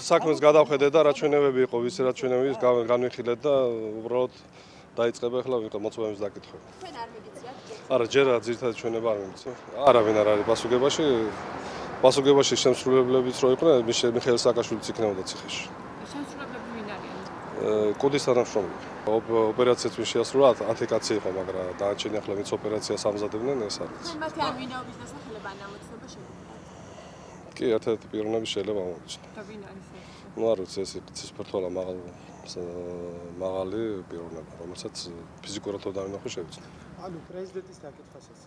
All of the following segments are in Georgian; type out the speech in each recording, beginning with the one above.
საქმეს გადავხედე და რა ჩვენებები იყო, ვისი რა ჩვენებების განვიხილეთ და უბრალოდ დაიწყება ახლა ვიყო მოწვევის დაკითხვები. თქვენ არ მიგიწიათ? არა, ჯერ ძირითადად ჩვენება არ მიგიწია. არავინ არ არის პასუხებაში. პასუხებაში შემსრულებლებიც რო იყვნენ, მიხეილ სააკაშვილიც იქნებოდა ციხეში. შემსრულებლები ვინ არიან? კუდის თანამშრომელი. ოპერაციაც ვინ შეასრულა 10 კაცი იყო, მაგრამ დანარჩენი ახლა ვინც ოპერაციას ამზადებდნენ, ეს არის. თქვენ მათი ამ ვინაობის დასახელება ან ამოცნობა შეგიძლიათ? კი, ერთ-ერთი პიროვნები შეიძლება ამოვიჩნო. და ვინ არის ეს? ნუ არ ვიცი, ეს ცისფერთვალა მაღალი პიროვნება, რომელსაც ფიზიკურად თუ დავინახო შევიცნო. ანუ პრეზიდენტის დაკითხვასაც.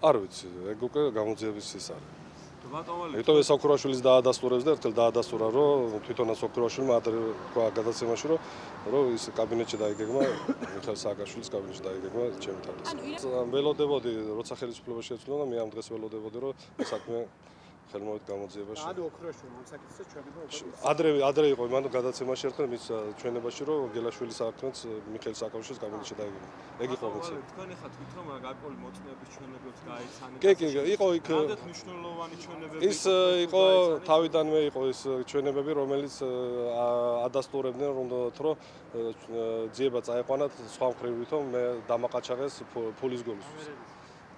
არ ვიცი, ეგ უკვე გამოძიების ის არის. ბატონო იმიტომ ეს ოქროაშვილის დაადასტურებს და ერთელ დაადასტურა, რომ თვითონაც ოქროაშვილმა თქვა გადაცემაში, რომ ის კაბინეტში დაიგეგმა, მიხეილ სააკაშვილის კაბინეტში დაიგეგმა ჩემი თავდასხმა. ველოდებოდი, როცა ხელისუფლებაში ეცვლა და მე ამ დღეს ველოდებოდი, რომ საქმე ხელმოვით გამოძიებაში. ანუ ოქროაშვილმა ამ საკითხზე ჩვენება ადრე იყო იმან გადაცემაში ერთხელ მის ჩვენებაში, რომ გელაშვილის საქმეც მიხეილ სააკაშვილის კაბინეტში დაიგეგმა. ეგ იყო მეცე. თქვენ ახლა თვითონ გარკვეული მოწმეების ჩვენებებს გაიცანით. კი, იყო იქ რამდენად მნიშვნელოვანი ჩვენებები ის იყო თავიდანვე იყო ის ჩვენებები, რომელიც ადასტურებდნენ, რომ ძიება წაეყვანათ სხვა მხრივითო მე დამაყაჩაღეს ფულის გულისთვის.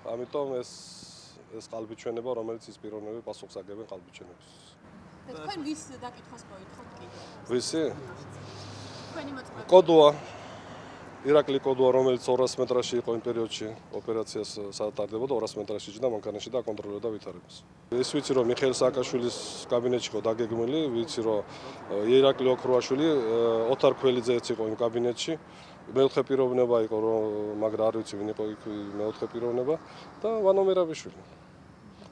ამიტომ ეს qalbi ჩვენება, რომელიც ის პიროვნები პასუხს აგებენ qalbi ჩვენებს. და თქვენ ვის დაკითხვას მოითხოვთ კიდე? ვისი? თქვენი მოწმეები. კოდოა. ირაკლი კოდოა, რომელიც 200 მეტრაში იყო იმ პერიოდში ოპერაციას სატარდებოდა 200 მეტრაში და მანქანაში და აკონტროლებდა ვითარებას. ის ვიცი რომ მიხეილ სააკაშვილის კაბინეტში იყო დაგეგმილი, ვიცი რომ ირაკლი ოქროაშვილი, ოთარ ქველიძეც იყო იმ კაბინეტში. მეოთხე პიროვნება იყო რომ მაგრამ არ ვიცი ვინ იყო იქ მეოთხე პიროვნება და ვანო მერაბიშვილი.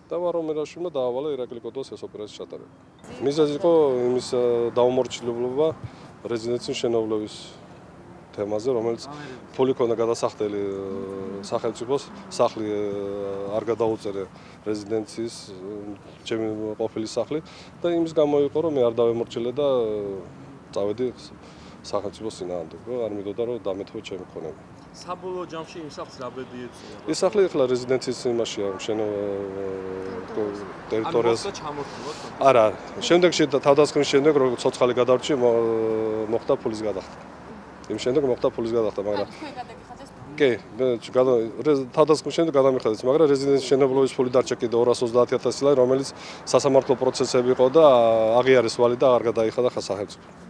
და ვანო მერაბიშვილმა დაავალა ირაკლი კოდოს ეს ოპერაციის ჩატარება. მიზეზი იყო იმის დაუმორჩილებლობა რეზიდენციის შენობლების თემაზე, რომელიც ფული ქონდა გადასახდელი სახელმწიფოს, სახლი არ გადაუწერე რეზიდენციის ჩემი ყოფილი სახლი და იმის გამო იყო რომ მე არ დავემორჩილე და წავედი სახელმწიფოს წინააღმდეგ, არ მიდოდა რომ დამეთო ჩემი ქონები. საბოლოო ჯამში იმ სახლს რა ბედი ეწია? ის სახლი ახლა რეზიდენციის იმაშია, ტერიტორიაზე. არა, შემდეგში თავდასხმის შემდეგ რომ ცოცხალი გადარჩი მოხდა ფულის გადახდა. იმ შემდეგ მოხდა ფულის გადახდა, მაგრამ თქვენ გადაგიხადეთ? კი, თავდასხმის შემდეგ გადამიხადეთ, მაგრამ რეზიდენციის შენობლობის ფული დარჩა კიდე 230.000 ლარი, რომელიც სასამართლო პროცესები იყო და აღიარეს ვალი და არ გადაიხადა სახელმწიფო.